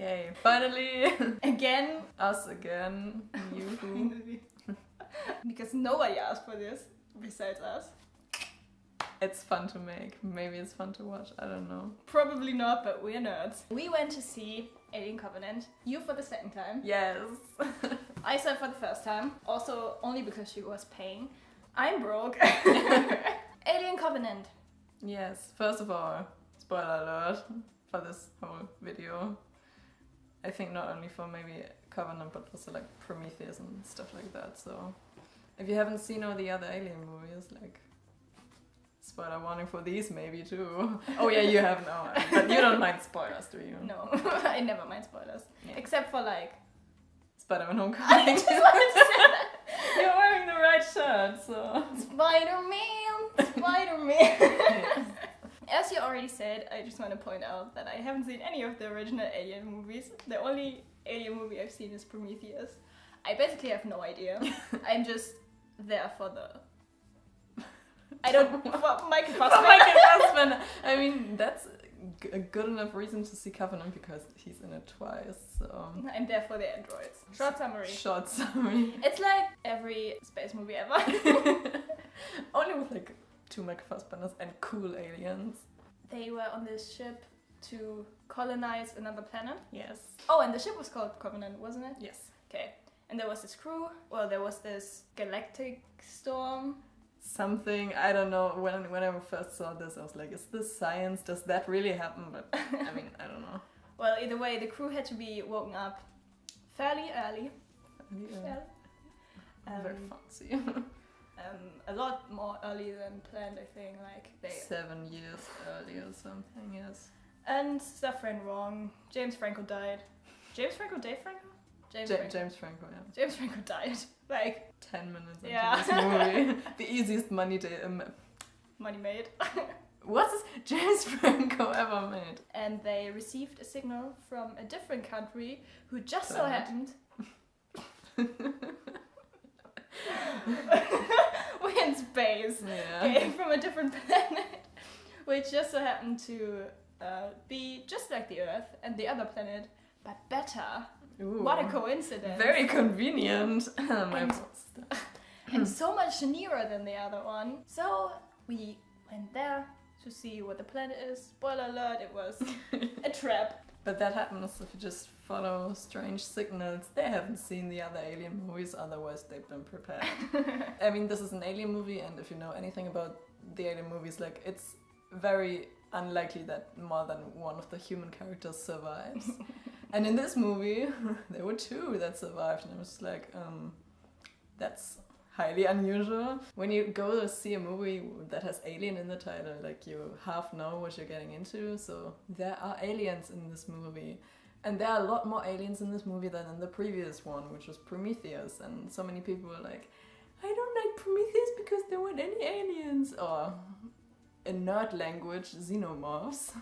Yay. Finally. Again. Us again. You. Because nobody asked for this besides us. It's fun to make. Maybe it's fun to watch. I don't know. Probably not, but we're nerds. We went to see Alien Covenant. You for the second time. Yes. I saw it for the first time. Also, only because she was paying. I'm broke. Alien Covenant. Yes. First of all, spoiler alert for this whole video. I think not only for maybe Covenant, but also like Prometheus and stuff like that. So if you haven't seen all the other Alien movies, like, spoiler warning for these maybe too. Oh yeah, you have no, but you don't mind spoilers, do you? No, I never mind spoilers. Yeah. Except for like Spider-Man Homecoming. I just wanted to say that. You're wearing the right shirt, so. Spider-Man! Spider-Man! Yes. As you already said, I just want to point out that I haven't seen any of the original Alien movies. The only Alien movie I've seen is Prometheus. I basically have no idea. I'm just there for the... I don't... for Michael Fassbender. I mean, that's a good enough reason to see Covenant because he's in it twice, so... I'm there for the androids. Short summary. Short summary. It's like every space movie ever. Only with like 2 Michael Fassbenders and cool aliens. They were on this ship to colonize another planet. Yes. Oh, and the ship was called Covenant, wasn't it? Yes. Okay. And there was this crew. Well, there was this galactic storm. Something, I don't know, when I first saw this I was like, is this science? Does that really happen? But I mean, I don't know. Well, either way, the crew had to be woken up fairly early. Very fancy. A lot more early than planned, I think. Like 7 years early or something, yes. And stuff went wrong. James Franco died. James Franco? Dave Franco? James Franco, yeah. James Franco died. Like 10 minutes into yeah. this movie. The easiest money made. What's this James Franco ever made? And they received a signal from a different country who just so happened... We're in space. Yeah. Okay, from a different planet. Which just so happened to be just like the Earth and the other planet, but better. Ooh, what a coincidence. Very convenient. And so much nearer than the other one. So we went there to see what the planet is. Spoiler alert, it was a trap. But that happens if you just follow strange signals. They haven't seen the other Alien movies, otherwise they've been prepared. I mean, this is an Alien movie, and if you know anything about the Alien movies, like, it's very unlikely that more than one of the human characters survives. And in this movie, there were 2 that survived, and I was like, that's highly unusual. When you go to see a movie that has alien in the title, like, you half know what you're getting into, so there are aliens in this movie. And there are a lot more aliens in this movie than in the previous one, which was Prometheus, and so many people were like, I don't like Prometheus because there weren't any aliens, or in nerd language, xenomorphs.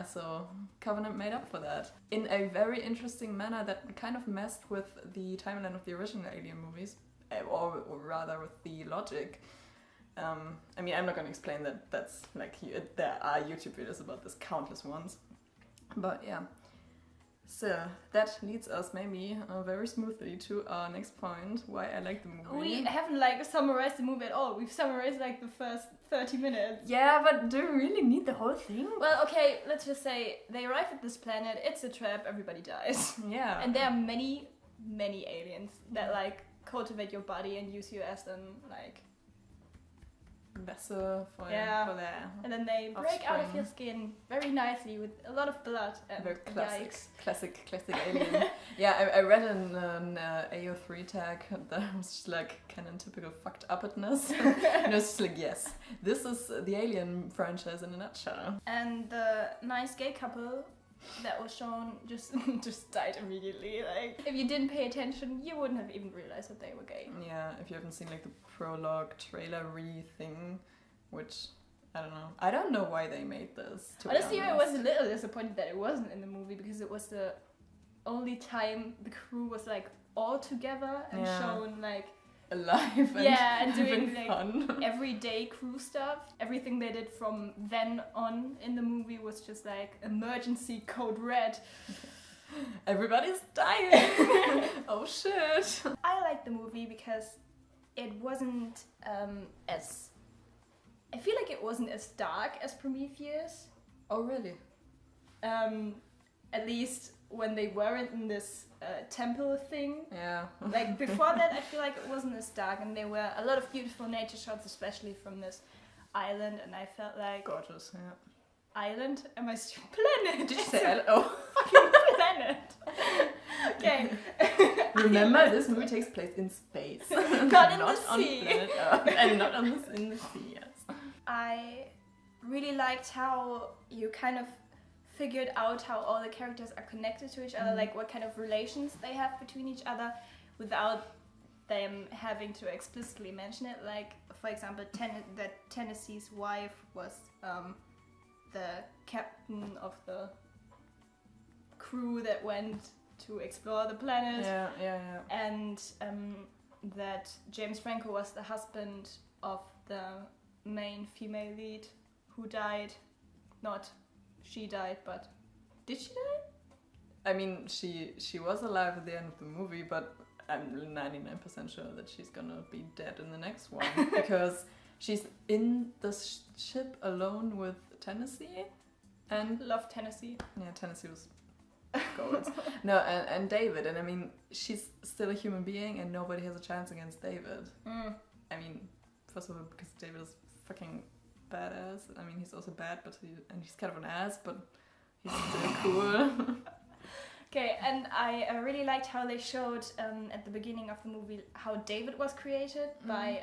So Covenant made up for that in a very interesting manner that kind of messed with the timeline of the original Alien movies, or rather with the logic. I mean, I'm not going to explain that. That's like, there are YouTube videos about this, countless ones. But yeah. So that leads us maybe very smoothly to our next point, why I like the movie. We haven't like summarized the movie at all. We've summarized like the first 30 minutes. Yeah, but do you really need the whole thing? Well, okay, let's just say they arrive at this planet, it's a trap, everybody dies. Yeah. And there are many, many aliens that like cultivate your body and use you as an like vessel for their and then they break out of your skin very nicely with a lot of blood and very yikes. Classic alien. Yeah, I read an AO3 tag that was just like kind of typical fucked upness. And it was just like, yes, this is the Alien franchise in a nutshell. And the nice gay couple that was shown just died immediately. Like, if you didn't pay attention, you wouldn't have even realized that they were gay. Yeah, if you haven't seen like the prologue trailer-y thing, which I don't know why they made this. Honestly, I was a little disappointed that it wasn't in the movie because it was the only time the crew was like all together and shown like alive and, and having doing like fun. everyday crew stuff. Everything they did from then on in the movie was just like emergency code red. Everybody's dying. Oh shit. I liked the movie because it wasn't as... I feel like it wasn't as dark as Prometheus. Oh really? At least when they weren't in this temple thing. Yeah. Like before that, I feel like it wasn't as dark, and there were a lot of beautiful nature shots, especially from this island, and I felt like... Gorgeous, yeah. Island? Am I planet? Did you say island? Oh. Fucking planet. Okay. Remember, this movie takes place in space. Not in the sea. Planet Earth, and not in the sea, yes. I really liked how you kind of figured out how all the characters are connected to each other, like what kind of relations they have between each other without them having to explicitly mention it. Like, for example, that Tennessee's wife was the captain of the crew that went to explore the planet. Yeah. And that James Franco was the husband of the main female lead who died. Not she died, but did she die? I mean, she was alive at the end of the movie, but I'm 99% sure that she's gonna be dead in the next one because she's in the ship alone with Tennessee and... Love Tennessee. Yeah, Tennessee was gold. No, and David, and I mean, she's still a human being and nobody has a chance against David. I mean, first of all, because David is fucking badass. I mean, he's also bad, but he's kind of an ass, but he's still cool. Okay, and I really liked how they showed at the beginning of the movie how David was created by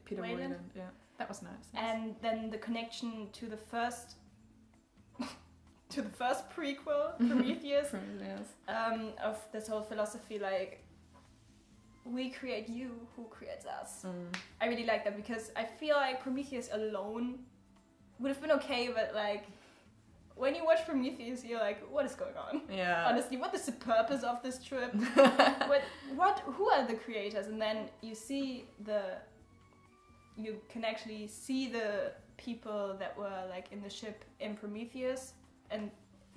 Peter Wayland. Yeah, that was nice. And then the connection to the first prequel, Prometheus, of this whole philosophy, like, we create you, who creates us. I really like that because I feel like Prometheus alone would have been okay, but like when you watch Prometheus, you're like, what is going on? Yeah. Honestly, what is the purpose of this trip? Who are the creators? And then you can actually see the people that were like in the ship in Prometheus and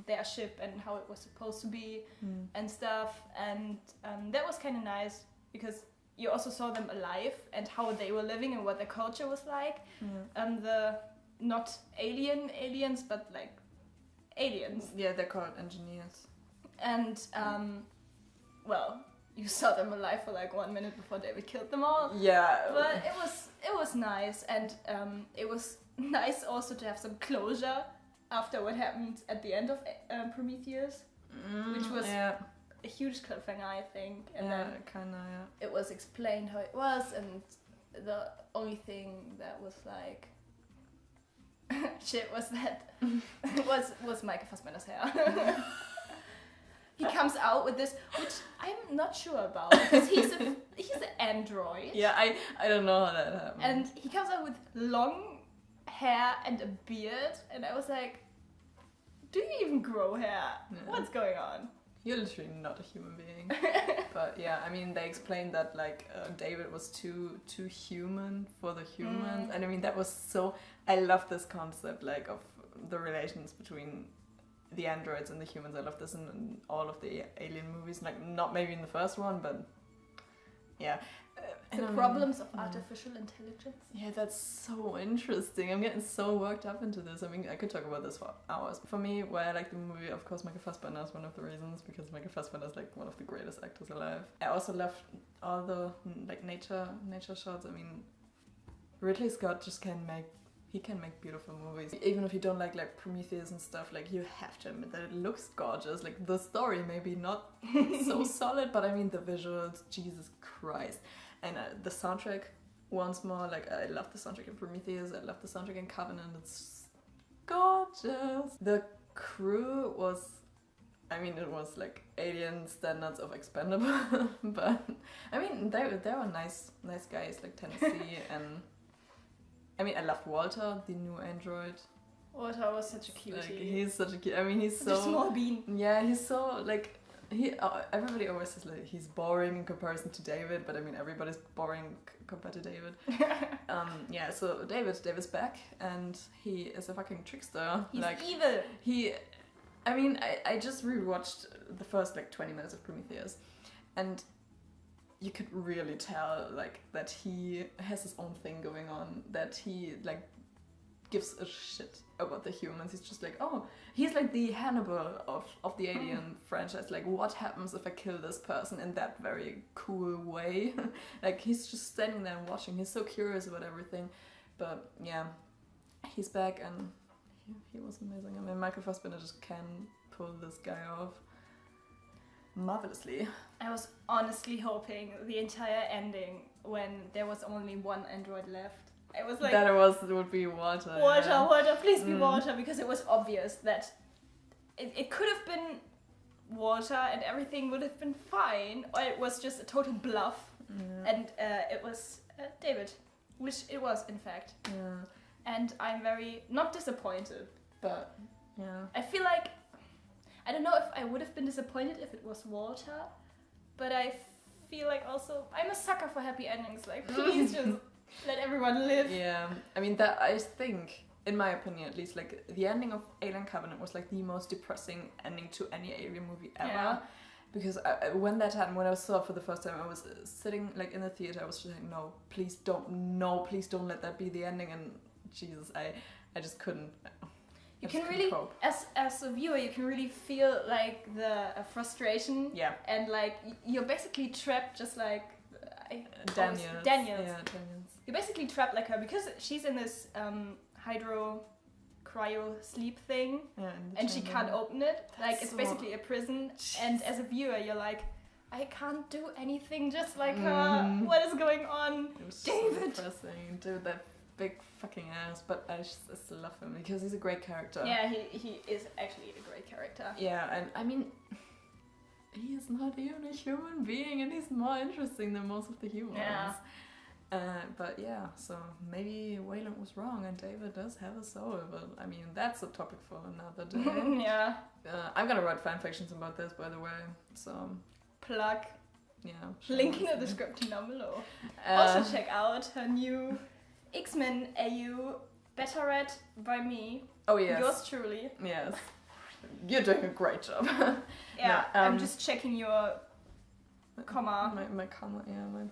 their ship and how it was supposed to be and stuff. And that was kind of nice because you also saw them alive and how they were living and what their culture was like. The not aliens, but like aliens. Yeah, they're called engineers. And well, you saw them alive for like 1 minute before David killed them all. Yeah. But it was nice, and it was nice also to have some closure after what happened at the end of Prometheus, which was a huge cliffhanger, I think. And then it was explained how it was, and the only thing that was like shit was that was Michael Fassbender's hair. He comes out with this, which I'm not sure about because he's an android. Yeah, I don't know how that happened. And he comes out with long hair and a beard, and I was like, do you even grow hair? Yeah. What's going on? You're literally not a human being. But yeah, I mean, they explained that like David was too human for the humans, and I mean that was so. I love this concept like of the relations between the androids and the humans. I love this in all of the alien movies. Like not maybe in the first one, but yeah. The problems of artificial intelligence. Yeah, that's so interesting. I'm getting so worked up into this. I mean, I could talk about this for hours. For me, why I like the movie, of course, Michael Fassbender is one of the reasons, because Michael Fassbender is like one of the greatest actors alive. I also love all the like nature shots. I mean, Ridley Scott just can make beautiful movies. Even if you don't like Prometheus and stuff, like you have to admit that it looks gorgeous. Like the story maybe not so solid, but I mean the visuals, Jesus Christ. And the soundtrack, once more, like I love the soundtrack in Prometheus, I love the soundtrack in Covenant, it's gorgeous. The crew was, I mean, it was like alien standards of expendable, but I mean, they were nice guys, like Tennessee, and I mean, I loved Walter, the new android. Walter was such a cutie. Like, he's such a cute, I mean, he's so... a small bean. Yeah, he's so, like, everybody always says like he's boring in comparison to David, but I mean everybody's boring compared to David. Yeah, so David's back, and he is a fucking trickster. He's like evil. I just rewatched the first like 20 minutes of Prometheus, and you could really tell like that he has his own thing going on, that he like gives a shit about the humans. He's just like, oh, he's like the Hannibal of the Alien franchise. Like, what happens if I kill this person in that very cool way? Like, he's just standing there and watching. He's so curious about everything. But yeah, he's back, and he was amazing. I mean, Michael Fassbender just can pull this guy off marvelously. I was honestly hoping the entire ending, when there was only one android left, I was like, it would be Walter. Walter, please be Walter, because it was obvious that it could have been Walter and everything would have been fine, or it was just a total bluff, and it was David, which it was in fact. Yeah. And I'm very not disappointed, but yeah, I feel like I don't know if I would have been disappointed if it was Walter, but I feel like also I'm a sucker for happy endings. Like, please just let everyone live. Yeah, I mean, that I think, in my opinion at least, like the ending of Alien Covenant was like the most depressing ending to any Alien movie ever. Yeah. Because when that happened, when I saw it for the first time, I was sitting like in the theater. I was just like, no, please don't let that be the ending. And Jesus, I just couldn't. You can really, as a viewer, you can really feel like the frustration. Yeah. And like you're basically trapped, just like Daniels. Daniels. Yeah, Daniels. You're basically trapped like her because she's in this cryo sleep thing, and she can't open it. Like it's basically a prison. Jeez. And as a viewer, you're like, I can't do anything just like her. What is going on, it was David? So depressing, dude. That big fucking ass, but I still love him because he's a great character. Yeah, he is actually a great character. Yeah, and I mean, he is not even a human being, and he's more interesting than most of the humans. Yeah. But yeah, so maybe Wayland was wrong, and David does have a soul, but I mean, that's a topic for another day. Yeah. I'm gonna write fan fictions about this, by the way, so... Plug. Yeah. Link in the description down below. Also check out her new X-Men AU Beta Red by me. Oh yes. Yours truly. Yes. You're doing a great job. Yeah, no, I'm just checking your comma. My comma, yeah, my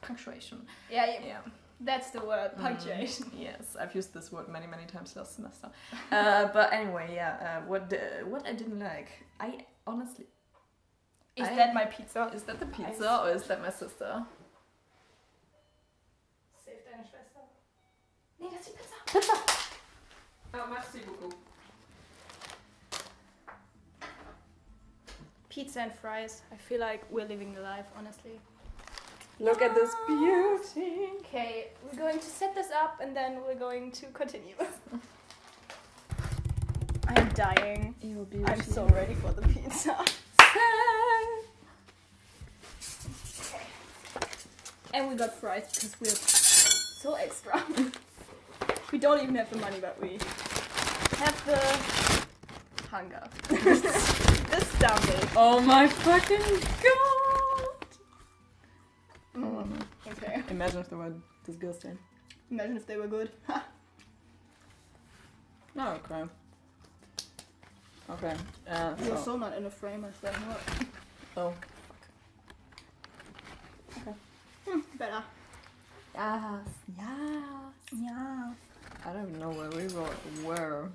punctuation. Yeah, that's the word, punctuation. Yes, I've used this word many times last semester. But anyway, yeah, what I didn't like, I honestly... Is that my pizza? Is that the pizza, or is that my sister? Save deine Schwester. Nee, das ist die Pizza. Pizza! Oh, merci beaucoup. Pizza and fries. I feel like we're living the life, honestly. Look at this beauty. Okay, we're going to set this up and then we're going to continue. I'm dying. Your beauty. I'm so ready for the pizza. And we got fries because we're so extra. We don't even have the money, but we have the hunger. The stomach. Oh my fucking god! Okay. Imagine if they were disgusting. Imagine if they were good. No, okay. Okay. You're so not in a frame as that. Oh. Okay. Better. Yes. I don't even know where we were.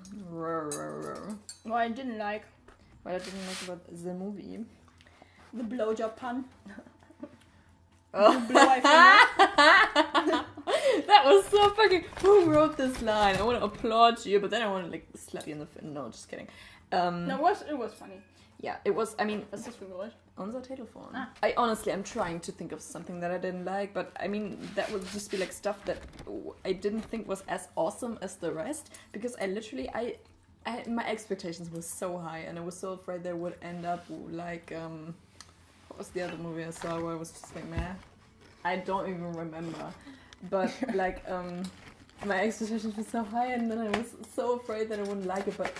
What I didn't like. What I didn't like about the movie. The blowjob pun. Oh. The blow I finger. That was so fucking... Who wrote this line? I want to applaud you, but then I want to like slap you in the face. No, just kidding. No, it was funny. Yeah, it was, I mean... Was ist das für Geräusch? Unser Telefon. Ah. I'm trying to think of something that I didn't like, but I mean, that would just be like stuff that I didn't think was as awesome as the rest, because my expectations were so high, and I was so afraid they would end up like, what was the other movie I saw where I was just like, meh? I don't even remember. But like, my expectations were so high, and then I was so afraid that I wouldn't like it, but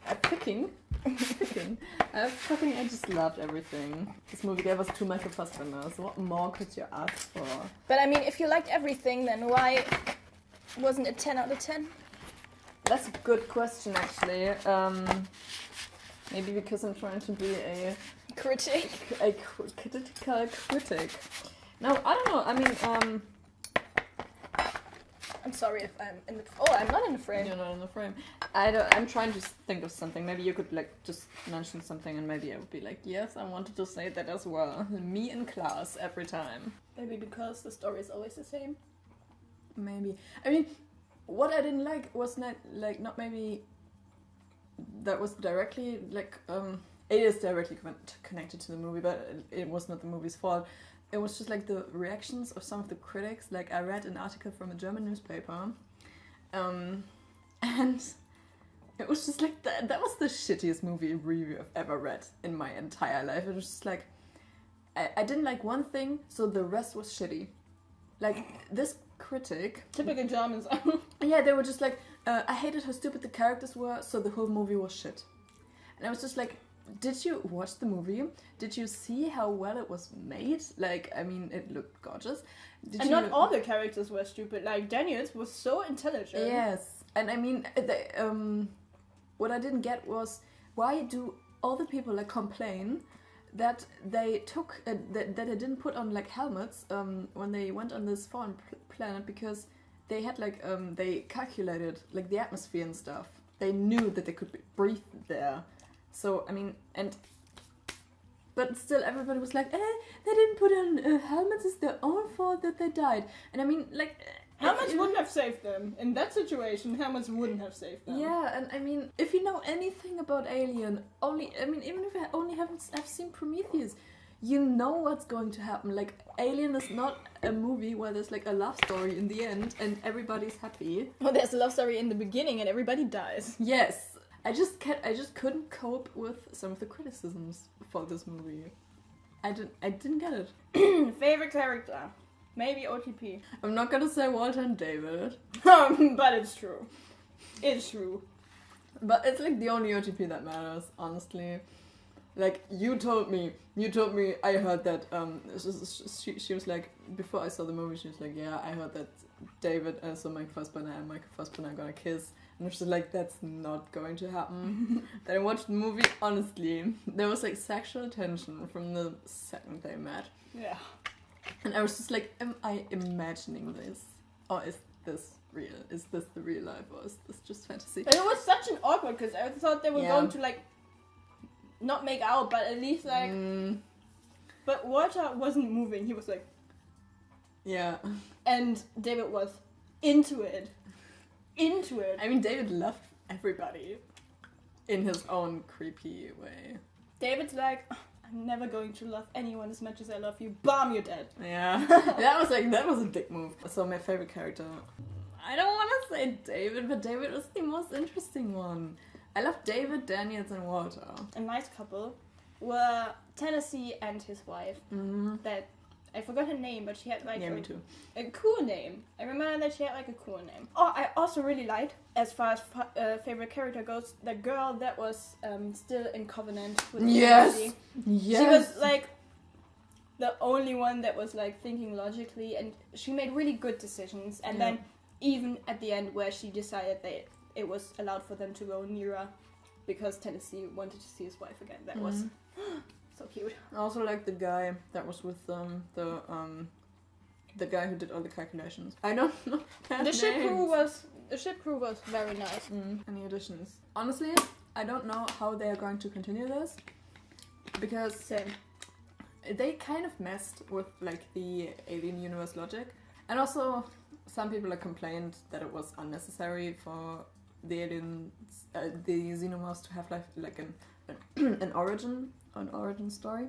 I'm picking I just loved everything. This movie gave us 2 Michael Fassbenders. So what more could you ask for? But I mean, if you liked everything, then why wasn't it 10 out of 10? That's a good question, actually. Maybe because I'm trying to be a critical critic. No, I don't know. I mean, I'm sorry if I'm in the... Oh, I'm not in the frame. You're not in the frame. I'm trying to think of something. Maybe you could like just mention something and maybe I would be like, yes, I wanted to say that as well. Me in class every time. Maybe because the story is always the same. Maybe. I mean, what I didn't like was not maybe that was directly it is directly connected to the movie, but it was not the movie's fault. It was just like the reactions of some of the critics. Like I read an article from a German newspaper, and it was just like that was the shittiest movie review I've ever read in my entire life. It was just like I didn't like one thing, so the rest was shitty. Like this critic, typical Germans. Yeah, they were just like I hated how stupid the characters were, so the whole movie was shit. And I was just like, did you watch the movie? Did you see how well it was made? Like, I mean, it looked gorgeous. Not all the characters were stupid. Like, Daniels was so intelligent. Yes. And I mean, what I didn't get was, why do all the people, like, complain that they took, that they didn't put on, like, helmets when they went on this foreign planet because they had, like, they calculated, like, the atmosphere and stuff. They knew that they could breathe there. So, I mean, but still everybody was like, they didn't put on helmets, it's their own fault that they died. And I mean, like... Helmets wouldn't have saved them. In that situation, helmets wouldn't have saved them. Yeah, and I mean, if you know anything about Alien, even if I only have seen Prometheus, you know what's going to happen. Like, Alien is not a movie where there's like a love story in the end and everybody's happy. Well, there's a love story in the beginning and everybody dies. Yes. I just couldn't cope with some of the criticisms for this movie. I didn't get it. Favorite character? Maybe OTP. I'm not gonna say Walter and David. But it's true. It's true. But it's like the only OTP that matters, honestly. Like, you told me, I heard that, she was like, before I saw the movie, she was like, yeah, I heard that David, so Michael Fassbender and Michael Fassbender are gonna kiss. And I was just like, that's not going to happen. Then I watched the movie, honestly, there was like sexual tension from the second they met. Yeah. And I was just like, am I imagining this? Or is this real? Is this the real life or is this just fantasy? But it was such an awkward, because I thought they were going to like, not make out, but at least like... But Walter wasn't moving, he was like... Yeah. And David was into it. I mean, David loved everybody in his own creepy way. David's like, I'm never going to love anyone as much as I love you. Bam, you're dead. Yeah, that was a dick move. So my favorite character, I don't want to say David, but David was the most interesting one. I love David, Daniels, and Walter. A nice couple were Tennessee and his wife. Mm-hmm. That I forgot her name, but she had like me too. A cool name. I remember that she had like a cool name. Oh, I also really liked, as far as favorite character goes, the girl that was still in covenant with Tennessee. Yes. She was like the only one that was like thinking logically, and she made really good decisions. And then even at the end, where she decided that it was allowed for them to go nearer because Tennessee wanted to see his wife again. That was so cute. I also like the guy that was with the guy who did all the calculations. I don't know. The ship crew was very nice. Any additions? Honestly, I don't know how they are going to continue this because they kind of messed with like the Alien universe logic, and also some people have complained that it was unnecessary for the aliens, the xenomorphs to have like an origin story.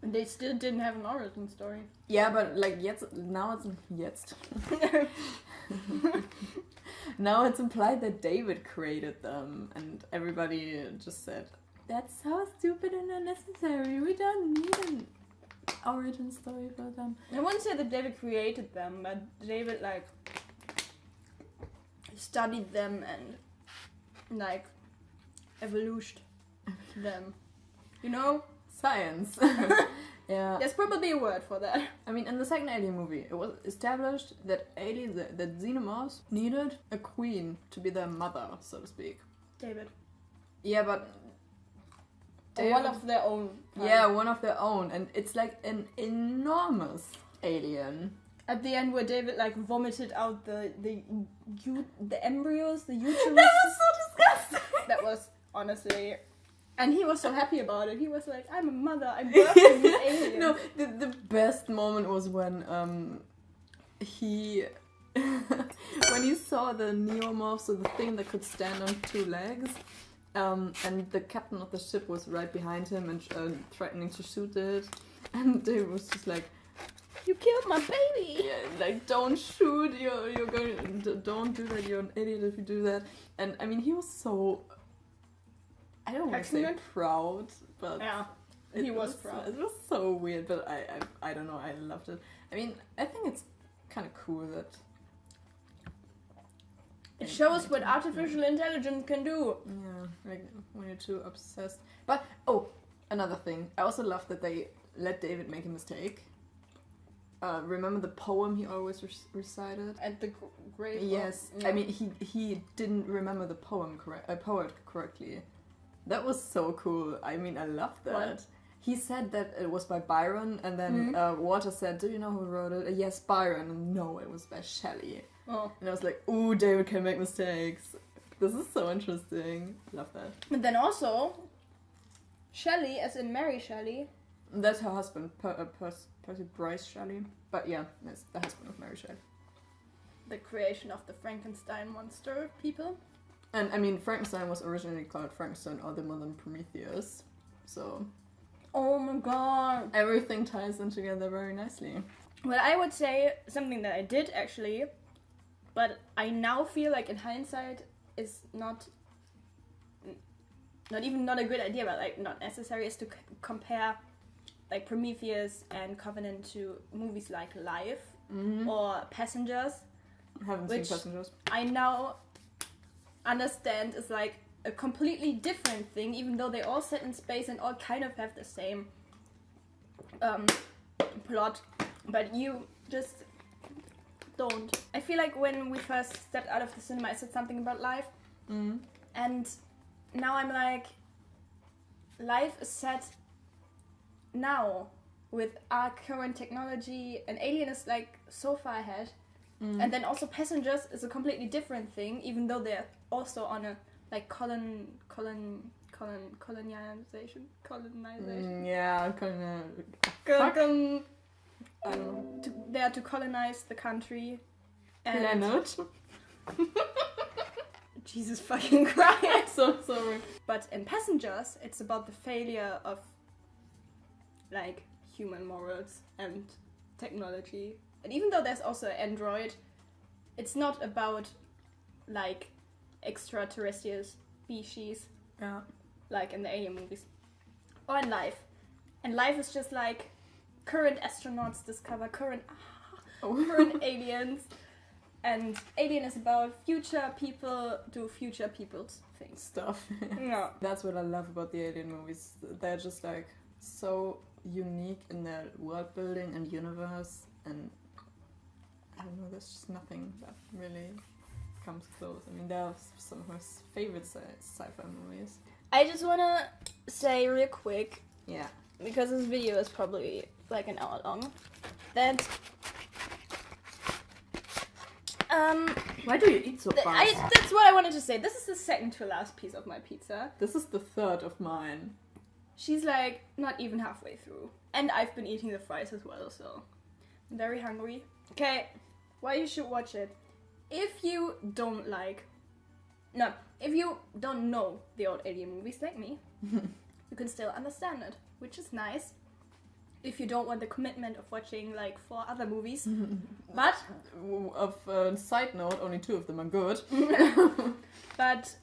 And they still didn't have an origin story. Yeah, but like now it's implied that David created them, and everybody just said that's so stupid and unnecessary. We don't need an origin story for them. I wouldn't say that David created them, but David like studied them and like evolution. them. You know? Science. Yeah. There's probably a word for that. I mean, in the second Alien movie, it was established that that xenomorphs needed a queen to be their mother, so to speak. David. Yeah, but... One of their own. Yeah, one of their own. And it's like an enormous alien. At the end where David like vomited out the embryos, the uterus. That was so disgusting! That was, honestly... And he was so happy about it. He was like, I'm a mother, I'm birthing this alien. No, the best moment was when he when he saw the neomorph, so the thing that could stand on two legs, and the captain of the ship was right behind him and threatening to shoot it, and David was just like, you killed my baby! Yeah, like, don't shoot, you're going, don't do that, you're an idiot if you do that. And I mean, he was so... I don't want to say proud, but yeah, he was proud. It was so weird, but I don't know. I loved it. I mean, I think it's kind of cool that it shows what artificial intelligence can do. Yeah, like when you're too obsessed. But another thing, I also love that they let David make a mistake. Remember the poem he always recited at the grave? Yes, yeah. I mean he didn't remember the poet correctly. That was so cool. I mean, I loved that. What? He said that it was by Byron, and then Walter said, do you know who wrote it? Yes, Byron. And no, it was by Shelley. Oh. And I was like, ooh, David can make mistakes. This is so interesting. Love that. But then also, Shelley, as in Mary Shelley. That's her husband, Percy Bryce Shelley. But yeah, that's the husband of Mary Shelley. The creation of the Frankenstein monster people. And I mean, Frankenstein was originally called Frankenstein or the Modern Prometheus, so... Oh my god! Everything ties in together very nicely. Well, I would say something that I did actually, but I now feel like in hindsight is not a good idea, but like not necessary, is to compare like Prometheus and Covenant to movies like Life or Passengers. I haven't seen Passengers. I now understand is like a completely different thing, even though they all set in space and all kind of have the same plot, but you just don't. I feel like when we first stepped out of the cinema I said something about Life, and now I'm like, Life is set now with our current technology, and Alien is like so far ahead. And then also Passengers is a completely different thing, even though they're also on a like colonization. Yeah, I don't know. They are to colonize the country. And Planet. Jesus fucking Christ! So sorry. But in Passengers, it's about the failure of like human morals and technology. And even though there's also an android, it's not about like extraterrestrial species, like in the Alien movies or in Life. And Life is just like current astronauts discover current aliens, and Alien is about future people do future people's things. Stuff. Yeah. That's what I love about the Alien movies. They're just like so unique in their world building and universe, and I don't know, there's just nothing that really comes close. I mean, they're some of my favorite sci-fi movies. I just wanna say real quick, yeah, because this video is probably like an hour long, that why do you eat so fast? That's what I wanted to say. This is the second to last piece of my pizza. This is the third of mine. She's like not even halfway through. And I've been eating the fries as well, so I'm very hungry. Okay, why you should watch it. If you don't if you don't know the old Alien movies like me, you can still understand it, which is nice. If you don't want the commitment of watching like 4 other movies. But of side note, only 2 of them are good. But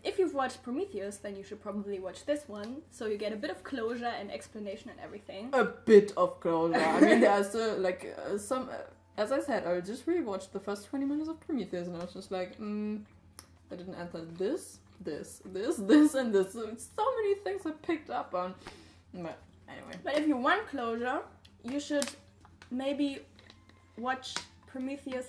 if you've watched Prometheus, then you should probably watch this one, so you get a bit of closure and explanation and everything. A bit of closure. I mean, there's some. As I said, I just rewatched the first 20 minutes of Prometheus, and I was just like, I didn't enter this, and this. So many things I picked up on. But anyway. But if you want closure, you should maybe watch Prometheus,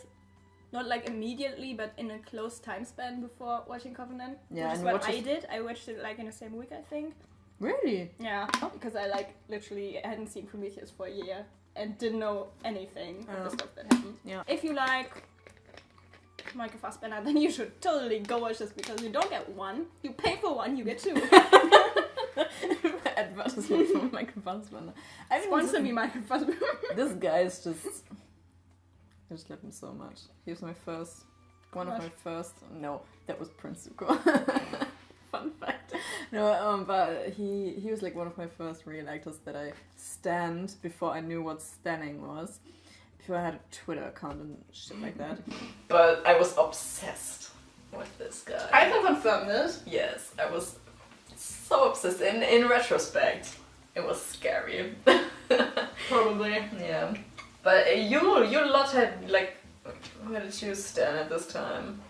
not like immediately, but in a close time span before watching Covenant. Yeah, which is what I did. I watched it like in the same week, I think. Really? Yeah, because I like literally hadn't seen Prometheus for a year and didn't know anything of the stuff that happened. Yeah. If you like Michael Fassbender, then you should totally go watch this because you don't get one. You pay for one, you get two. Advertisement for Michael Fassbender. I mean, Sponsor me, Michael Fassbender. This guy is just... I just love him so much. He was my first... One of my first... No, that was Prince Zuko. Fun fact. No, but he was like one of my first real actors that I stanned before I knew what stanning was. Before I had a Twitter account and shit like that. But I was obsessed with this guy. I can confirm this. Yes, I was so obsessed. In retrospect, it was scary. Probably. Yeah. But you lot had, like, where did you stand at this time?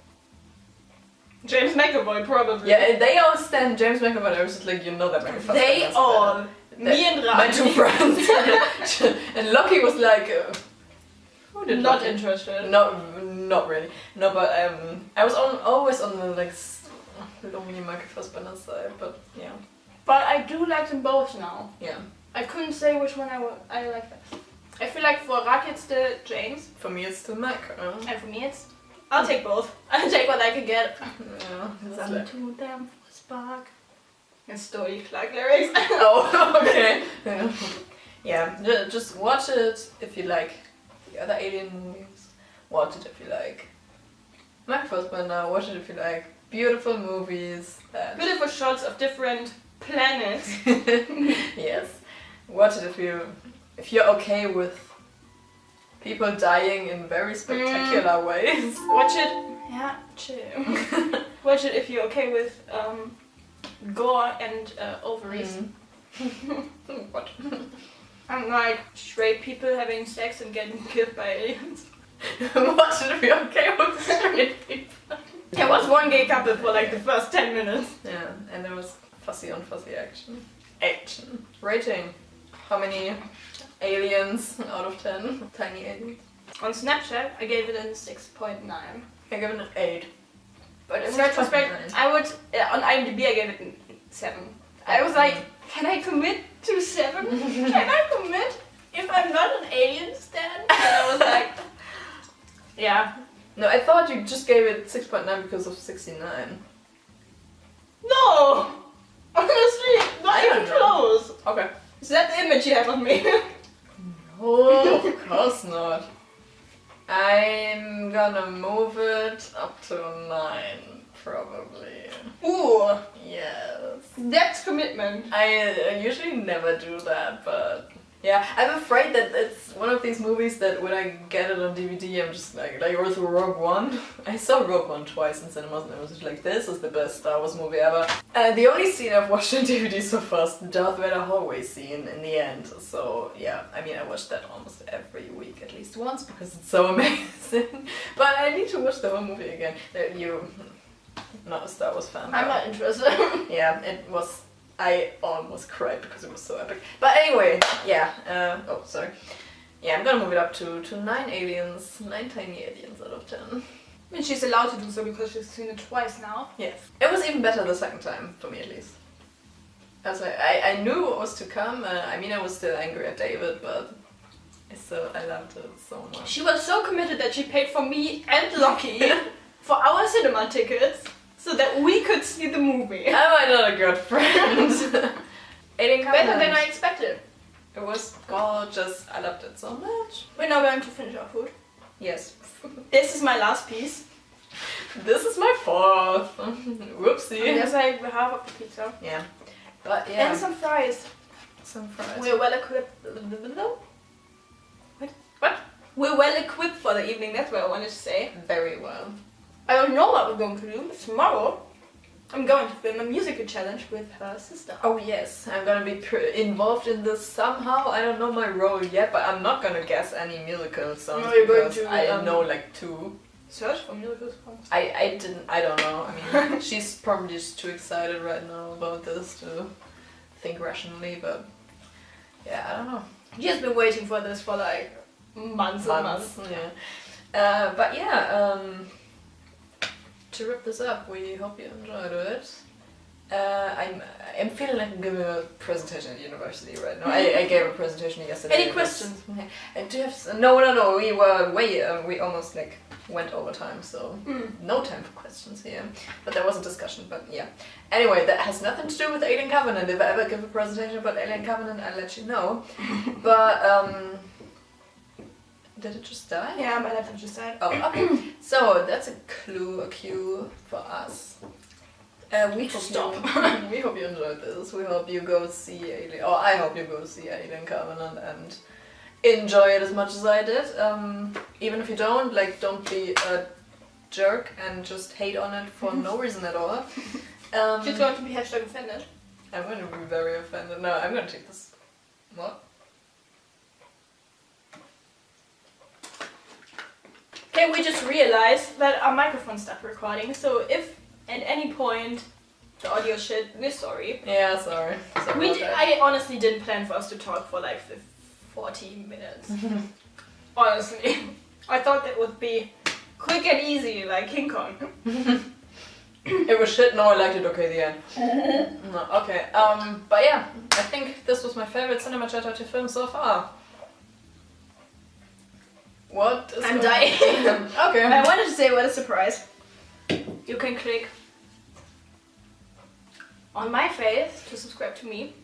James McAvoy, probably. Yeah, they all stand James McAvoy. I was just like, you know that Michael Fassbender. They all. Me and Rami. My two friends. And Loki was like... who did Not Loki? interested. Not really. No, but I was always on the, like, lonely Michael Fassbender side, but yeah. But I do like them both now. Yeah. I couldn't say which one I like best. I feel like for Rak it's the James. For me it's the Michael. And for me it's... I'll take both. I'll take what I can get. Yeah. Some to them for spark. And Story Clark lyrics. Oh, okay. Yeah, just watch it if you like the other Alien movies. Watch it if you like Michael Fassbender. Watch it if you like beautiful movies. Beautiful shots of different planets. Yes. Watch it if you're okay with people dying in very spectacular ways. Watch it. Yeah, chill. Watch it if you're okay with gore and ovaries. What? And like straight people having sex and getting killed by aliens. Watch it if you're okay with straight people. There was one gay couple for like the first 10 minutes. Yeah, and there was fussy on fussy action. Rating. How many aliens out of 10? Tiny aliens. On Snapchat, I gave it a 6.9. I gave it an 8. But in retrospect, I would... on IMDb, I gave it a 7. I was like, can I commit to 7? Can I commit if I'm not an alien stan? And I was like, yeah. No, I thought you just gave it 6.9 because of 69. No! Honestly, not even close. Okay. Is that the image you have of me? Oh, of course not. I'm gonna move it up to 9, probably. Ooh, Yes. that's commitment. I usually never do that, but yeah, I'm afraid that it's one of these movies that when I get it on DVD, I'm just like with Rogue One. I saw Rogue One twice in cinemas and I was just like, this is the best Star Wars movie ever. The only scene I've watched on DVD so far is the Darth Vader hallway scene in the end. So yeah, I mean, I watch that almost every week at least once because it's so amazing. But I need to watch the whole movie again. You're not a Star Wars fan. I'm not interested. Yeah, it was... I almost cried because it was so epic. But anyway, yeah. Oh, sorry. Yeah, I'm gonna move it up to 9 aliens. 9 tiny aliens out of 10. And she's allowed to do so because she's seen it twice now. Yes. It was even better the second time, for me at least. I knew what was to come. I mean, I was still angry at David, but I loved it so much. She was so committed that she paid for me and Lucky for our cinema tickets so that we could see the movie. Am I not a good friend? Better than I expected. It was gorgeous. I loved it so much. We're now going to finish our food. Yes. This is my last piece. This is my 4th. Whoopsie. Yes, I have half of the pizza. Yeah. But yeah. And some fries. Some fries. We're well equipped. What? We're well equipped for the evening, that's what I wanted to say. Very well. I don't know what we're going to do. Tomorrow, I'm going to film a musical challenge with her sister. Oh yes, I'm gonna be involved in this somehow. I don't know my role yet, but I'm not gonna guess any musical songs No, you're going because to, I know like 2. search for musical songs. I don't know. I mean, she's probably just too excited right now about this to think rationally, but yeah, I don't know. She has been waiting for this for like months and months. Yeah. But yeah, to wrap this up, we hope you enjoyed it. I'm feeling like I'm giving a presentation at university right now. I gave a presentation yesterday. Any questions? Do you have no. We were we almost like went over time, so no time for questions here. But there was a discussion. But yeah. Anyway, that has nothing to do with Alien Covenant. If I ever give a presentation about Alien Covenant, I'll let you know. But did it just die? Yeah, my laptop just died. Oh, okay. So that's a cue for us. We hope you enjoyed this. We hope you go see Alien, or I hope you go see Alien Covenant and enjoy it as much as I did. Even if you don't, like, don't be a jerk and just hate on it for no reason at all. She's going to be #offended. I'm going to be very offended. No, I'm going to take this. What? Okay, we just realized that our microphone stopped recording, so if at any point the audio shit, we're sorry. Yeah, sorry. I honestly didn't plan for us to talk for like 40 minutes. Honestly. I thought that would be quick and easy, like King Kong. It was shit, no, I liked it, okay, the end. No, okay, but yeah, I think this was my favorite Cinema Chat film so far. What is I'm dying. Okay. I wanted to say what a surprise. You can click on my face to subscribe to me.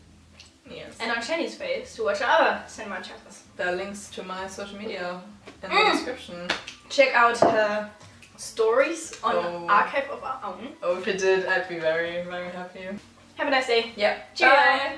Yes. And on Shanny's face to watch our Cinema Chatters. There are links to my social media in the description. Check out her stories on Archive of Our Own. Oh, if you did, I'd be very, very happy. Have a nice day. Yeah. Cheerio. Bye.